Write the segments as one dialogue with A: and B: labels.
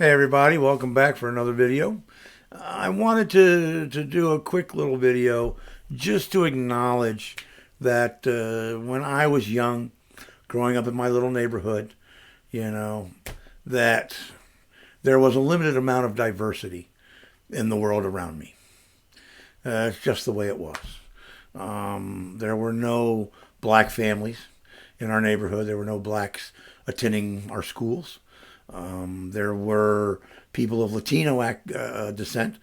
A: Hey everybody, welcome back for another video. I wanted to do a quick little video just to acknowledge that when I was young, growing up in my little neighborhood, you know, that there was a limited amount of diversity in the world around me. It's just the way it was. There were no black families in our neighborhood. There were no blacks attending our schools. There were people of Latino descent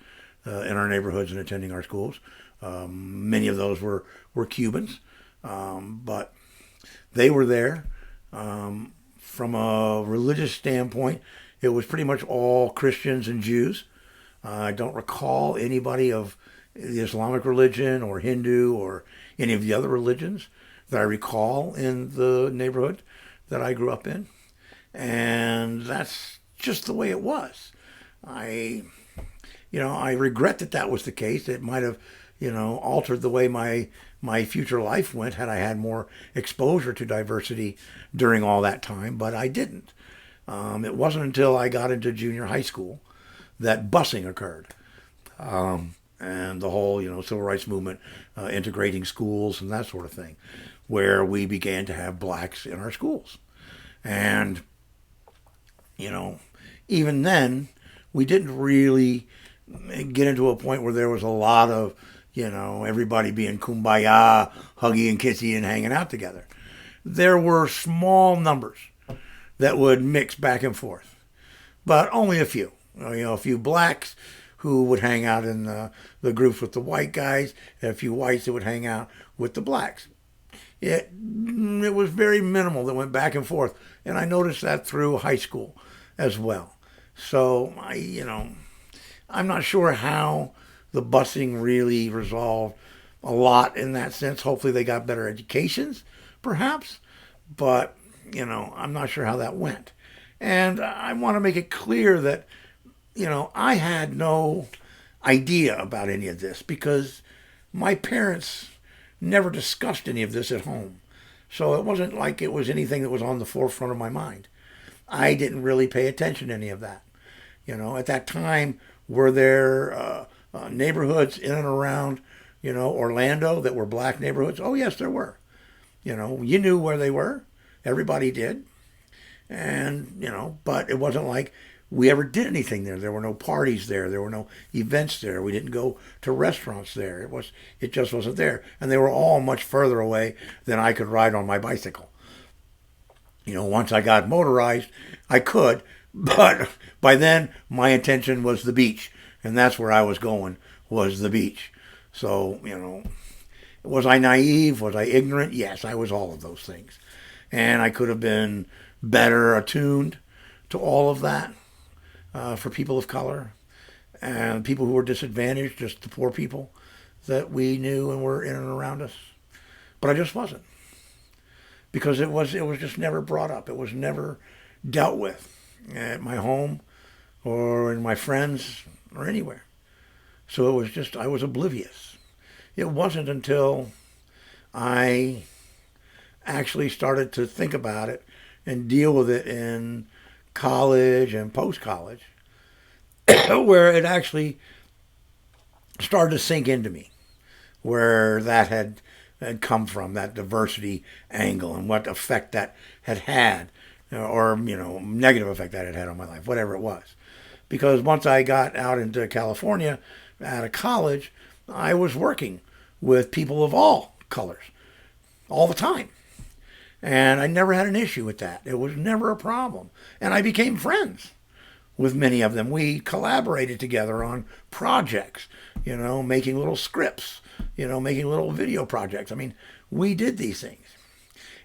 A: in our neighborhoods and attending our schools. Many of those were Cubans, but they were there. From a religious standpoint, it was pretty much all Christians and Jews. I don't recall anybody of the Islamic religion or Hindu or any of the other religions that I recall in the neighborhood that I grew up in. And that's just the way it was. I regret that that was the case. It might have, altered the way my future life went had I had more exposure to diversity during all that time, but I didn't. It wasn't until I got into junior high school that busing occurred. And the whole, civil rights movement, integrating schools and that sort of thing, where we began to have blacks in our schools. And, even then, we didn't really get into a point where there was a lot of, everybody being kumbaya, huggy and kissy and hanging out together. There were small numbers that would mix back and forth, but only a few. A few blacks who would hang out in the groups with the white guys, and a few whites that would hang out with the blacks. It was very minimal that went back and forth, and I noticed that through high school as well. So I'm not sure how the busing really resolved a lot in that sense. Hopefully they got better educations, perhaps, but I'm not sure how that went. And I want to make it clear that I had no idea about any of this because my parents never discussed any of this at home. So it wasn't like it was anything that was on the forefront of my mind. I didn't really pay attention to any of that. At that time, were there neighborhoods in and around, Orlando that were black neighborhoods? Oh, yes, there were. You knew where they were. Everybody did. And, but it wasn't like we ever did anything there. There were no parties there. There were no events there. We didn't go to restaurants there. It just wasn't there. And they were all much further away than I could ride on my bicycle. Once I got motorized, I could, but by then my intention was the beach, and that's where I was going, was the beach. So, was I naive? Was I ignorant? Yes, I was all of those things. And I could have been better attuned to all of that. For people of color and people who were disadvantaged, just the poor people that we knew and were in and around us. But I just wasn't, because it was just never brought up. It was never dealt with at my home or in my friends or anywhere. So it was just, I was oblivious. It wasn't until I actually started to think about it and deal with it in college and post-college where it actually started to sink into me, where that had come from, that diversity angle, and what effect that had, or negative effect that it had on my life, whatever it was. Because once I got out into California out of college, I was working with people of all colors all the time. And I never had an issue with that. It was never a problem. And I became friends with many of them. We collaborated together on projects, making little scripts, making little video projects. I mean, we did these things.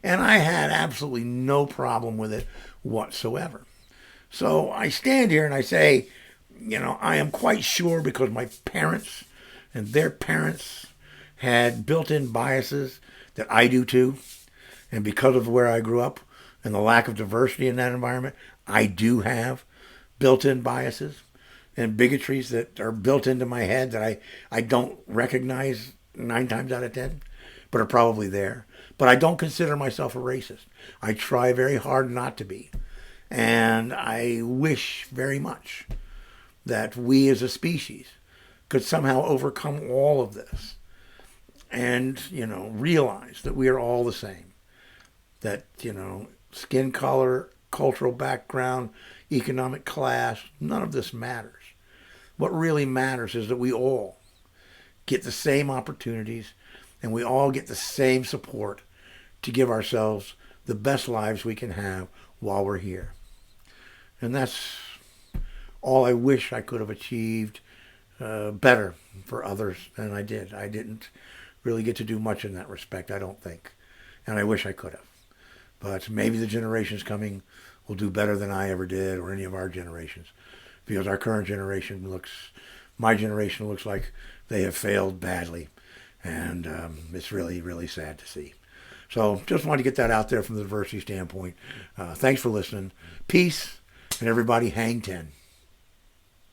A: And I had absolutely no problem with it whatsoever. So I stand here and I say, I am quite sure, because my parents and their parents had built-in biases that I do too. And because of where I grew up and the lack of diversity in that environment, I do have built-in biases and bigotries that are built into my head that I don't recognize 9 times out of 10, but are probably there. But I don't consider myself a racist. I try very hard not to be. And I wish very much that we as a species could somehow overcome all of this and, realize that we are all the same. That, skin color, cultural background, economic class, none of this matters. What really matters is that we all get the same opportunities and we all get the same support to give ourselves the best lives we can have while we're here. And that's all I wish I could have achieved better for others than I did. I didn't really get to do much in that respect, I don't think. And I wish I could have. But maybe the generations coming will do better than I ever did or any of our generations. Because our current generation my generation looks like they have failed badly. And it's really, really sad to see. So just wanted to get that out there from the diversity standpoint. Thanks for listening. Peace, and everybody hang 10.